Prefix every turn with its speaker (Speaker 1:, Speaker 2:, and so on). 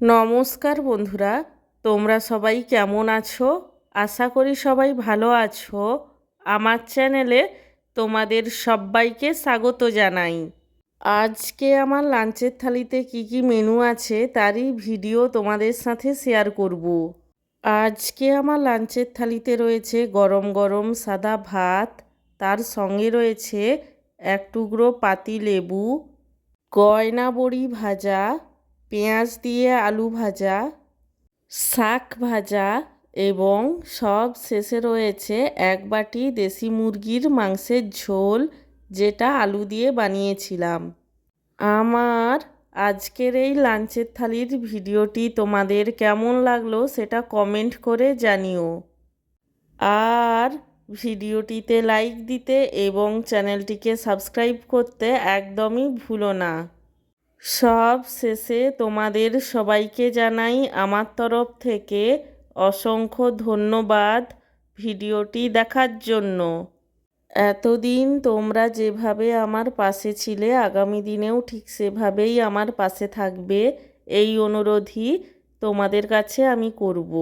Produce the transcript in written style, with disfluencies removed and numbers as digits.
Speaker 1: নমস্কার বন্ধুরা, তোমরা সবাই কেমন আছো? আশা করি সবাই ভালো আছো। আমার চ্যানেলে তোমাদের সবাইকে স্বাগত জানাই। আজকে আমার লাঞ্চের থালিতে কি কি মেনু আছে তারই ভিডিও তোমাদের সাথে শেয়ার করব। আজকে আমার লাঞ্চের থালিতে রয়েছে গরম গরম সাদা ভাত, তার সঙ্গে রয়েছে এক টুকরো পাতি লেবু, গয়না বড়ি ভাজা, পেঁয়াজ দিয়ে আলু ভাজা, শাক ভাজা এবং সব শেষে রয়েছে এক বাটি দেশি মুরগির মাংসের ঝোল, যেটা আলু দিয়ে বানিয়েছিলাম। আমার আজকের এই লাঞ্চের থালির ভিডিওটি তোমাদের কেমন লাগলো সেটা কমেন্ট করে জানিও। আর ভিডিওটিতে লাইক দিতে এবং চ্যানেলটিকে সাবস্ক্রাইব করতে একদমই ভুলো না। সব শেষে তোমাদের সবাইকে জানাই আমার তরফ থেকে অসংখ্য ধন্যবাদ ভিডিওটি দেখার জন্য। এতদিন তোমরা যেভাবে আমার পাশে ছিলে, আগামী দিনেও ঠিক সেভাবেই আমার পাশে থাকবে, এই অনুরোধই তোমাদের কাছে আমি করব।